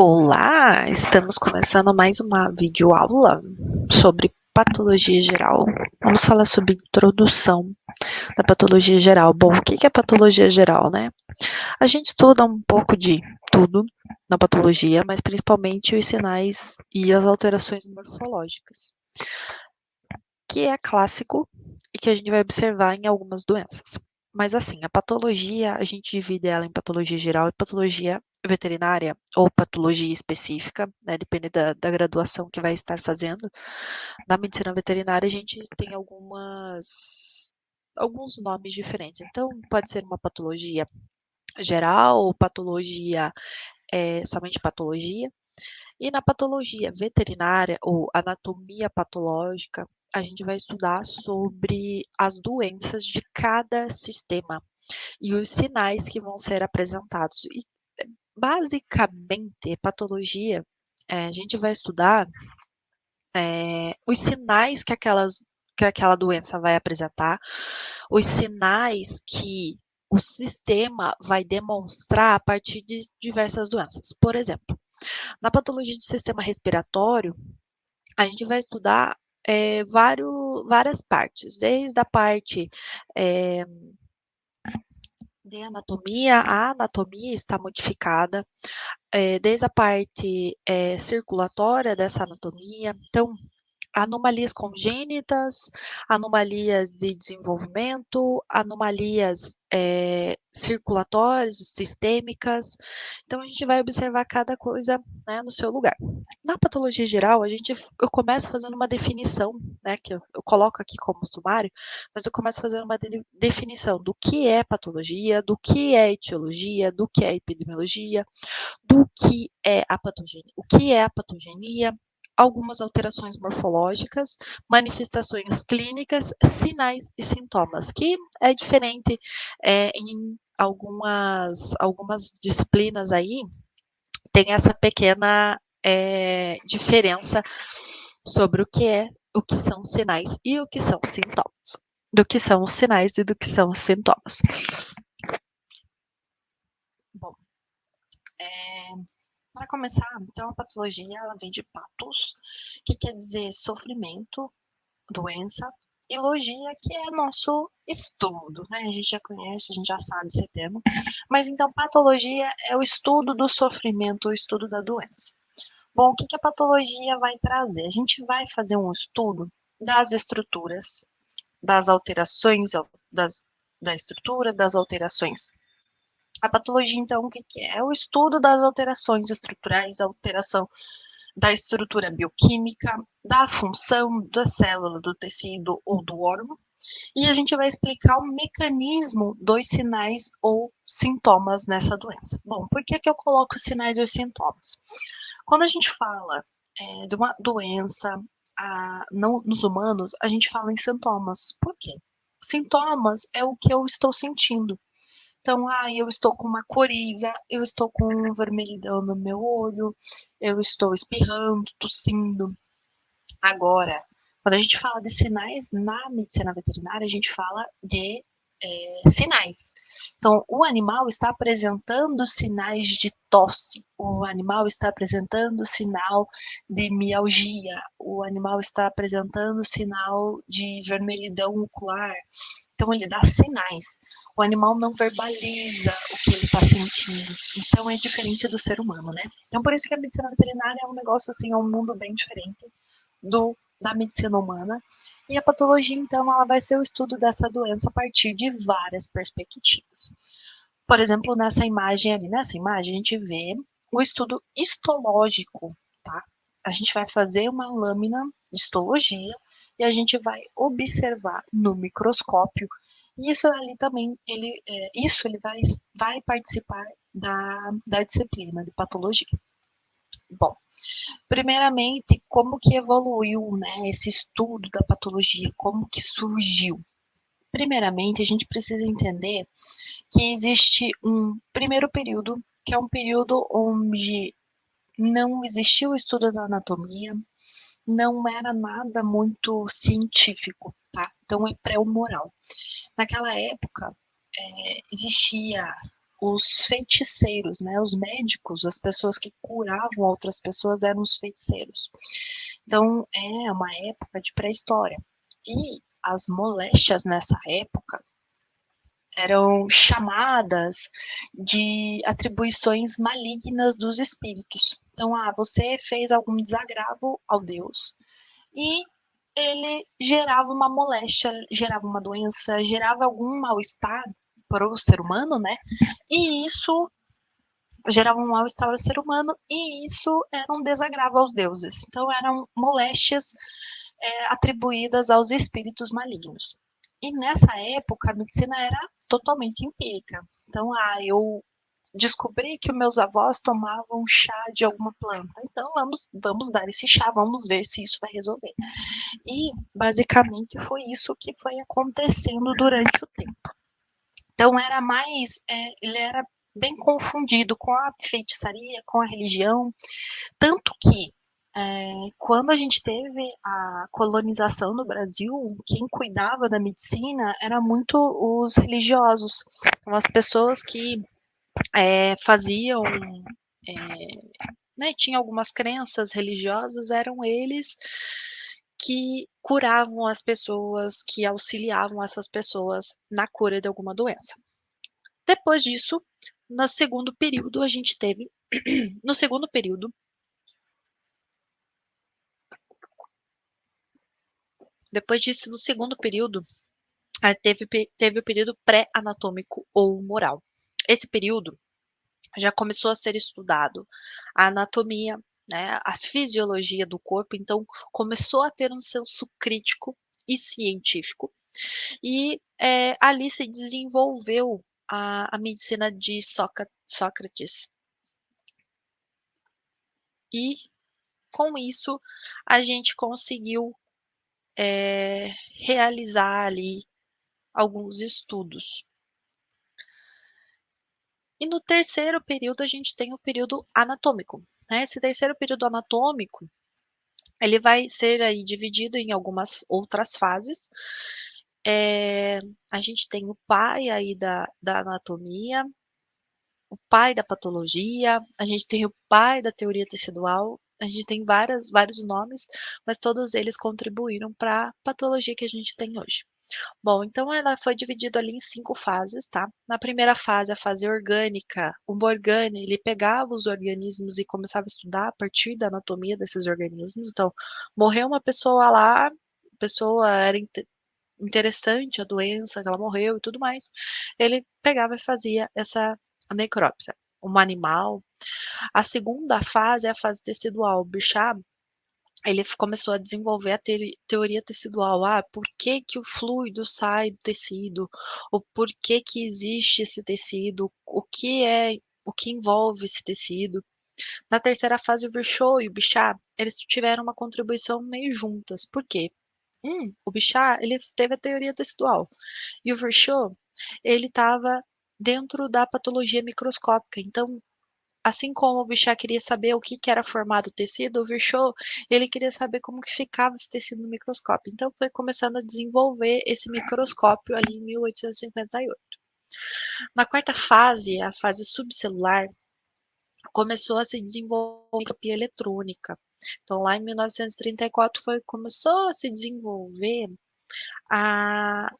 Olá, estamos começando mais uma videoaula sobre patologia geral. Vamos falar sobre introdução da patologia geral. Bom, o que é patologia geral, né? A gente estuda um pouco de tudo na patologia, mas principalmente os sinais e as alterações morfológicas, que é clássico e que a gente vai observar em algumas doenças. Mas assim, a patologia, a gente divide ela em patologia geral e patologia veterinária, ou patologia específica, né, depende da graduação que vai estar fazendo. Na medicina veterinária, a gente tem alguns nomes diferentes. Então, pode ser uma patologia geral, ou patologia, somente patologia. E na patologia veterinária, ou anatomia patológica, a gente vai estudar sobre as doenças de cada sistema e os sinais que vão ser apresentados. E, basicamente, patologia, a gente vai estudar os sinais que aquela doença vai apresentar, os sinais que o sistema vai demonstrar a partir de diversas doenças. Por exemplo, na patologia do sistema respiratório, a gente vai estudar várias partes, desde a parte é, de anatomia, a anatomia está modificada, desde a parte circulatória dessa anatomia. Então, anomalias congênitas, anomalias de desenvolvimento, anomalias circulatórias, sistêmicas. Então, a gente vai observar cada coisa, né, no seu lugar. Na patologia geral, eu começo fazendo uma definição, né, que eu coloco aqui como sumário, mas eu começo fazendo uma definição do que é patologia, do que é etiologia, do que é epidemiologia, do que é a patogenia, o que é a patogenia, algumas alterações morfológicas, manifestações clínicas, sinais e sintomas, que é diferente em algumas disciplinas aí, tem essa pequena diferença sobre o que são sinais e o que são sintomas. Do que são os sinais e do que são os sintomas. Bom, para começar, então a patologia ela vem de patos, que quer dizer sofrimento, doença, e logia, que é nosso estudo, né? A gente já conhece, a gente já sabe esse termo. Mas então, patologia é o estudo do sofrimento, o estudo da doença. Bom, o que a patologia vai trazer? A gente vai fazer um estudo das estruturas, das alterações da estrutura, das alterações. A patologia, então, o que é? É o estudo das alterações estruturais, a alteração da estrutura bioquímica, da função da célula, do tecido ou do órgão, e a gente vai explicar o mecanismo dos sinais ou sintomas nessa doença. Bom, por que eu coloco os sinais e os sintomas? Quando a gente fala de uma doença não, nos humanos, a gente fala em sintomas. Por quê? Sintomas é o que eu estou sentindo. Então, eu estou com uma coriza, eu estou com vermelhidão no meu olho, eu estou espirrando, tossindo. Agora, quando a gente fala de sinais na medicina veterinária, a gente fala de sinais. Então, o animal está apresentando sinais de tosse, o animal está apresentando sinal de mialgia, o animal está apresentando sinal de vermelhidão ocular. Então, ele dá sinais. O animal não verbaliza o que ele está sentindo. Então, é diferente do ser humano, né? Então, por isso que a medicina veterinária é um negócio assim, é um mundo bem diferente da medicina humana. E a patologia, então, ela vai ser o estudo dessa doença a partir de várias perspectivas. Por exemplo, nessa imagem, a gente vê o estudo histológico, tá? A gente vai fazer uma lâmina de histologia e a gente vai observar no microscópio. E isso ali também, ele vai participar da disciplina de patologia. Bom, primeiramente, como que evoluiu, né, esse estudo da patologia, como que surgiu? Primeiramente, a gente precisa entender que existe um primeiro período, que é um período onde não existiu o estudo da anatomia, não era nada muito científico, tá? Então é pré-humoral. Naquela época, existia os feiticeiros, né? Os médicos, as pessoas que curavam outras pessoas eram os feiticeiros. Então, é uma época de pré-história. E as moléstias nessa época eram chamadas de atribuições malignas dos espíritos. Então, você fez algum desagravo ao Deus e ele gerava uma moléstia, gerava uma doença, gerava algum mal-estar para o ser humano, né? E isso gerava um mal-estar ao ser humano e isso era um desagravo aos deuses. Então, eram moléstias atribuídas aos espíritos malignos. E nessa época, a medicina era totalmente empírica. Então, eu descobri que os meus avós tomavam chá de alguma planta. Então, vamos dar esse chá, vamos ver se isso vai resolver. E, basicamente, foi isso que foi acontecendo durante o tempo. Então, ele era bem confundido com a feitiçaria, com a religião, tanto que quando a gente teve a colonização no Brasil, quem cuidava da medicina era muito os religiosos, então as pessoas que faziam, né, tinham algumas crenças religiosas, eram eles que curavam as pessoas, que auxiliavam essas pessoas na cura de alguma doença. Depois disso, no segundo período, a gente teve, no segundo período, depois disso, no segundo período, teve o período pré-anatômico ou moral. Esse período já começou a ser estudado a anatomia, né, a fisiologia do corpo, então começou a ter um senso crítico e científico. E ali se desenvolveu a medicina de Sócrates. E com isso a gente conseguiu realizar ali alguns estudos. E no terceiro período a gente tem o período anatômico, né? Esse terceiro período anatômico, ele vai ser aí dividido em algumas outras fases. A gente tem o pai aí da anatomia, o pai da patologia, a gente tem o pai da teoria tecidual, a gente tem vários nomes, mas todos eles contribuíram para a patologia que a gente tem hoje. Bom, então ela foi dividida ali em 5 fases, tá? Na primeira fase, a fase orgânica, o Morgane, ele pegava os organismos e começava a estudar a partir da anatomia desses organismos. Então, morreu uma pessoa lá, a pessoa era interessante a doença que ela morreu e tudo mais. Ele pegava e fazia essa necrópsia. Um animal. A segunda fase é a fase tecidual. O Bichat, ele começou a desenvolver a teoria tecidual. Por que que o fluido sai do tecido? O porquê que existe esse tecido? O que envolve esse tecido? Na terceira fase, o Virchow e o Bichat, eles tiveram uma contribuição meio juntas. Por quê? O Bichat, ele teve a teoria tecidual. E o Virchow, ele estava dentro da patologia microscópica. Então, assim como o Bichat queria saber o que era formado o tecido, o Virchow, ele queria saber como que ficava esse tecido no microscópio. Então, foi começando a desenvolver esse microscópio ali em 1858. Na quarta fase, a fase subcelular, começou a se desenvolver a microscopia eletrônica. Então, lá em 1934, começou a se desenvolver a,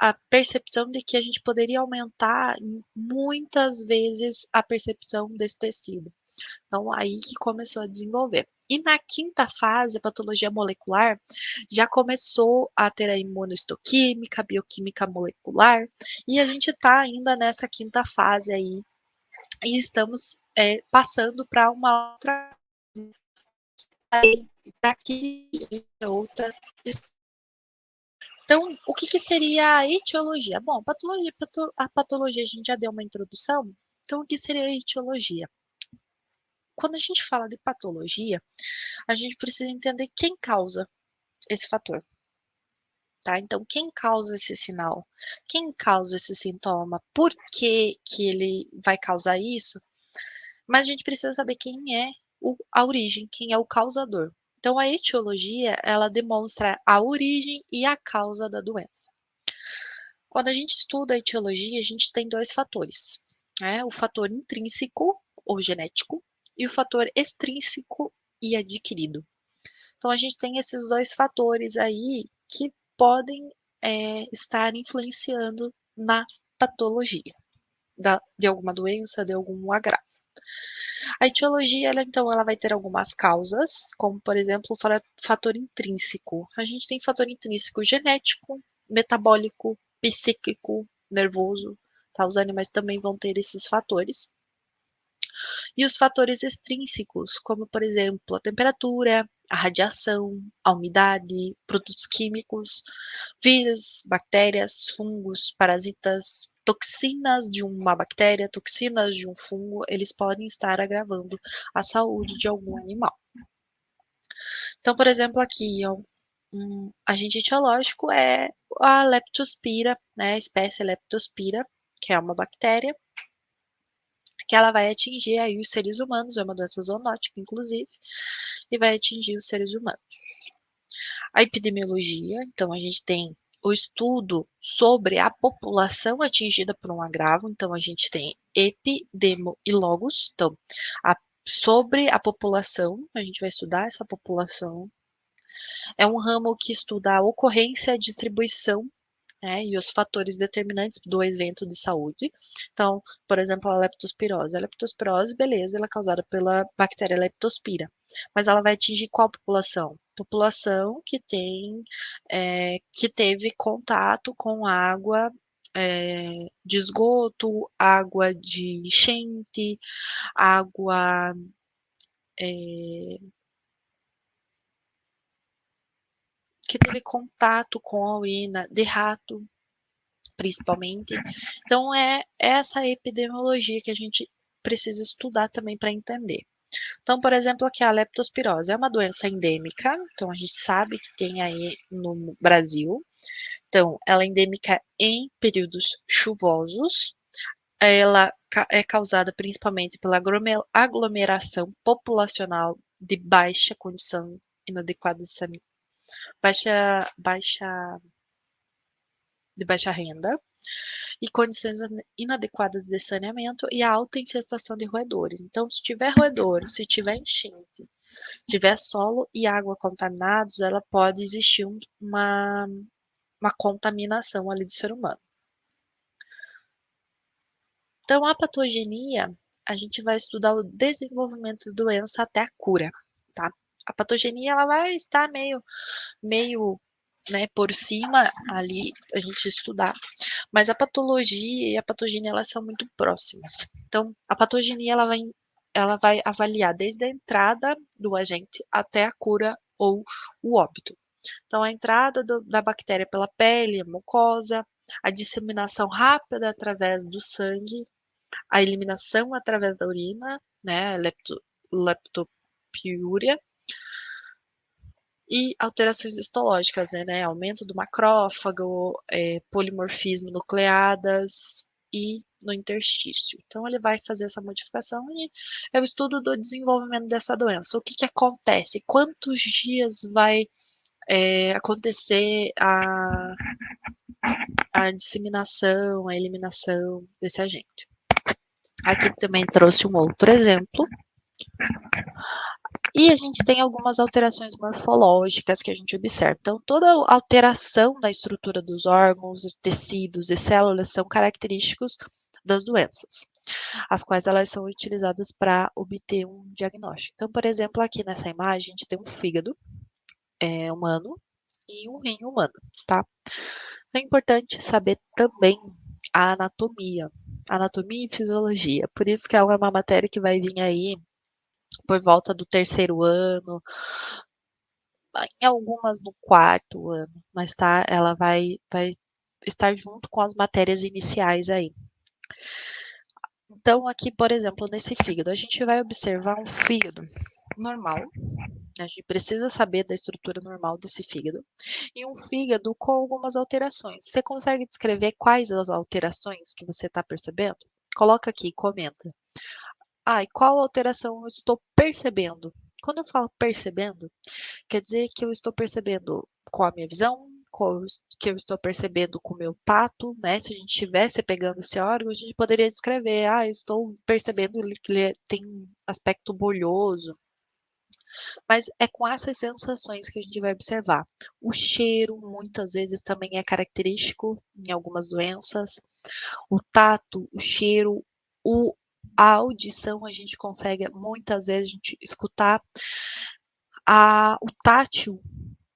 a percepção de que a gente poderia aumentar muitas vezes a percepção desse tecido. Então, aí que começou a desenvolver. E na quinta fase, a patologia molecular, já começou a ter a imunohistoquímica, a bioquímica molecular, e a gente está ainda nessa quinta fase aí, e estamos passando para uma outra daqui outra. Então, o que seria a etiologia? Bom, a patologia a gente já deu uma introdução, então o que seria a etiologia? Quando a gente fala de patologia, a gente precisa entender quem causa esse fator, tá? Então, quem causa esse sinal? Quem causa esse sintoma? Por que que ele vai causar isso? Mas a gente precisa saber quem é a origem, quem é o causador. Então, a etiologia, ela demonstra a origem e a causa da doença. Quando a gente estuda a etiologia, a gente tem 2 fatores. né? O fator intrínseco ou genético e o fator extrínseco e adquirido. Então, a gente tem esses dois fatores aí que podem estar influenciando na patologia de alguma doença, de algum agravo. A etiologia, ela vai ter algumas causas, como, por exemplo, o fator intrínseco. A gente tem fator intrínseco genético, metabólico, psíquico, nervoso. Tá? Os animais também vão ter esses fatores. E os fatores extrínsecos, como, por exemplo, a temperatura, a radiação, a umidade, produtos químicos, vírus, bactérias, fungos, parasitas, toxinas de uma bactéria, toxinas de um fungo, eles podem estar agravando a saúde de algum animal. Então, por exemplo, aqui, um agente etiológico é a Leptospira, né, a espécie Leptospira, que é uma bactéria, que ela vai atingir aí os seres humanos, é uma doença zoonótica, inclusive, e vai atingir os seres humanos. A epidemiologia, então a gente tem o estudo sobre a população atingida por um agravo, então a gente tem epidemo e logos, então sobre a população, a gente vai estudar essa população. É um ramo que estuda a ocorrência, a distribuição, né, e os fatores determinantes do evento de saúde. Então, por exemplo, a leptospirose. A leptospirose, beleza, ela é causada pela bactéria Leptospira, mas ela vai atingir qual população? População que que teve contato com água de esgoto, água de enchente, água que teve contato com a urina de rato, principalmente. Então, é essa epidemiologia que a gente precisa estudar também para entender. Então, por exemplo, aqui a leptospirose é uma doença endêmica, então a gente sabe que tem aí no Brasil. Então, ela é endêmica em períodos chuvosos. Ela é causada principalmente pela aglomeração populacional de baixa condição inadequada de saneamento, de baixa renda, e condições inadequadas de saneamento e a alta infestação de roedores. Então, se tiver roedor, se tiver enchente, tiver solo e água contaminados, ela pode existir uma contaminação ali do ser humano. Então, a patogenia, a gente vai estudar o desenvolvimento da doença até a cura, tá? A patogenia, ela vai estar meio né, por cima ali, a gente estudar, mas a patologia e a patogenia, elas são muito próximas. Então, a patogenia, ela vai avaliar desde a entrada do agente até a cura ou o óbito. Então, a entrada da bactéria pela pele, a mucosa, a disseminação rápida através do sangue, a eliminação através da urina, né, leptopiúria, e alterações histológicas, né, aumento do macrófago, polimorfismo nucleadas e no interstício. Então, ele vai fazer essa modificação e é o estudo do desenvolvimento dessa doença. O que, que acontece? Quantos dias vai acontecer a disseminação, a eliminação desse agente? Aqui também trouxe um outro exemplo. E a gente tem algumas alterações morfológicas que a gente observa. Então, toda alteração na estrutura dos órgãos, tecidos e células são característicos das doenças, as quais elas são utilizadas para obter um diagnóstico. Então, por exemplo, aqui nessa imagem, a gente tem um fígado humano e um rim humano, tá? É importante saber também a anatomia e fisiologia. Por isso que é uma matéria que vai vir aí por volta do terceiro ano, em algumas no quarto ano, mas tá, ela vai estar junto com as matérias iniciais aí. Então, aqui, por exemplo, nesse fígado, a gente vai observar um fígado normal, a gente precisa saber da estrutura normal desse fígado, e um fígado com algumas alterações. Você consegue descrever quais as alterações que você está percebendo? Coloca aqui, comenta. E qual alteração eu estou percebendo? Quando eu falo percebendo, quer dizer que eu estou percebendo com a minha visão, que eu estou percebendo com o meu tato, né? Se a gente estivesse pegando esse órgão, a gente poderia descrever, eu estou percebendo que ele tem aspecto bolhoso, mas é com essas sensações que a gente vai observar. O cheiro, muitas vezes, também é característico em algumas doenças. O tato, o cheiro, a audição, a gente consegue, muitas vezes, a gente escutar. O tátil,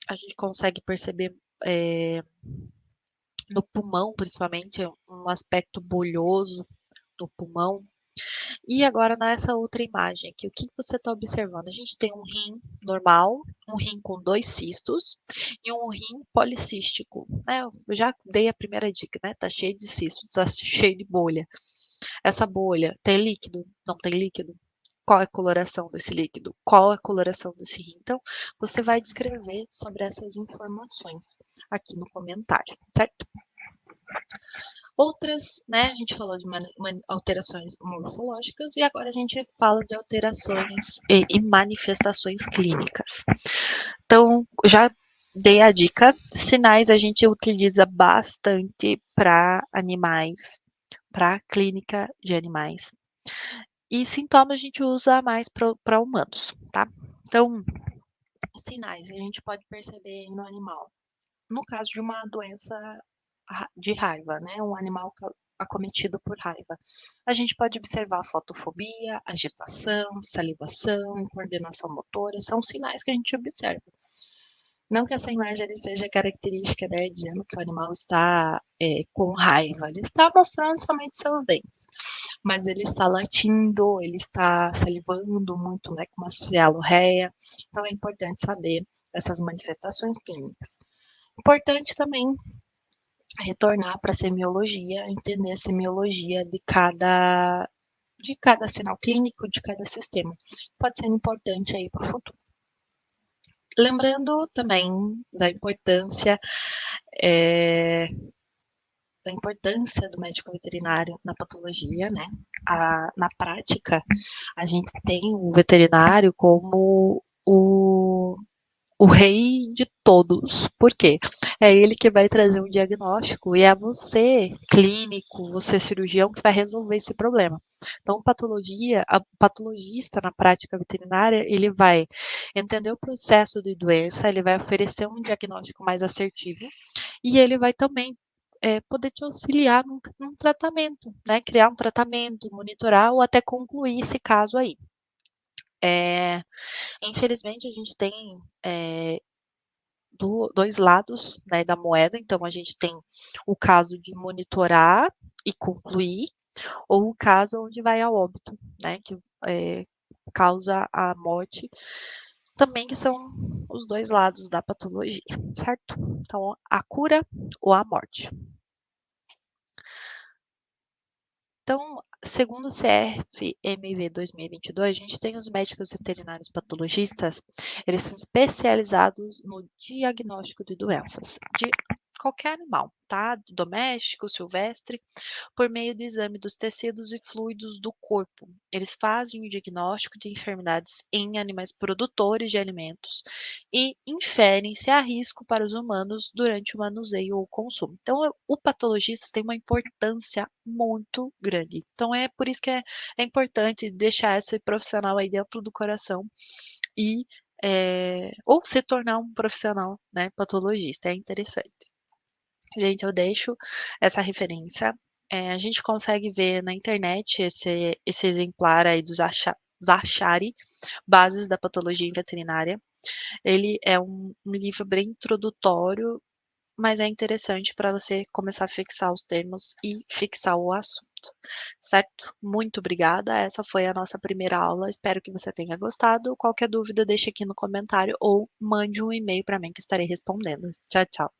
a gente consegue perceber no pulmão, principalmente, um aspecto bolhoso no pulmão. E agora nessa outra imagem aqui, o que você está observando? A gente tem um rim normal, um rim com 2 cistos e um rim policístico, né? Eu já dei a primeira dica, né? Tá cheio de cistos, tá cheio de bolha. Essa bolha tem líquido? Não tem líquido? Qual é a coloração desse líquido? Qual é a coloração desse rim? Então, você vai descrever sobre essas informações aqui no comentário, certo? Outras, né, a gente falou de alterações morfológicas e agora a gente fala de alterações e manifestações clínicas. Então, já dei a dica, sinais a gente utiliza bastante para animais, para clínica de animais. E sintomas a gente usa mais para humanos, tá? Então, sinais a gente pode perceber no animal. No caso de uma doença de raiva, né? Um animal acometido por raiva. A gente pode observar fotofobia, agitação, salivação, coordenação motora, são sinais que a gente observa. Não que essa imagem seja característica, né, dizendo que o animal está com raiva, ele está mostrando somente seus dentes, mas ele está latindo, ele está salivando muito, né, com uma cialorreia, então é importante saber essas manifestações clínicas. Importante também retornar para a semiologia, entender a semiologia de cada sinal clínico, de cada sistema. Pode ser importante aí para o futuro. Lembrando também da importância do médico veterinário na patologia, né? Na prática, a gente tem o veterinário como o rei de todos. Por quê? É ele que vai trazer um diagnóstico e é você, clínico, você cirurgião, que vai resolver esse problema. Então, a patologista na prática veterinária, ele vai entender o processo de doença, ele vai oferecer um diagnóstico mais assertivo e ele vai também poder te auxiliar num tratamento, né? Criar um tratamento, monitorar ou até concluir esse caso aí. Infelizmente, a gente tem dois lados, né, da moeda. Então, a gente tem o caso de monitorar e concluir, ou o caso onde vai a óbito, né, que causa a morte, também que são os dois lados da patologia, certo? Então, a cura ou a morte. Então, segundo o CFMV 2022, a gente tem os médicos veterinários patologistas, eles são especializados no diagnóstico de doenças de qualquer animal, tá? Doméstico, silvestre, por meio do exame dos tecidos e fluidos do corpo. Eles fazem o diagnóstico de enfermidades em animais produtores de alimentos e inferem se há risco para os humanos durante o manuseio ou consumo. Então, o patologista tem uma importância muito grande. Então, é por isso que é importante deixar esse profissional aí dentro do coração e ou se tornar um profissional, né, patologista. É interessante. Gente, eu deixo essa referência. A gente consegue ver na internet esse exemplar aí dos Zachary, Bases da Patologia Veterinária. Ele é um livro bem introdutório, mas é interessante para você começar a fixar os termos e fixar o assunto, certo? Muito obrigada. Essa foi a nossa primeira aula. Espero que você tenha gostado. Qualquer dúvida, deixe aqui no comentário ou mande um e-mail para mim que estarei respondendo. Tchau, tchau.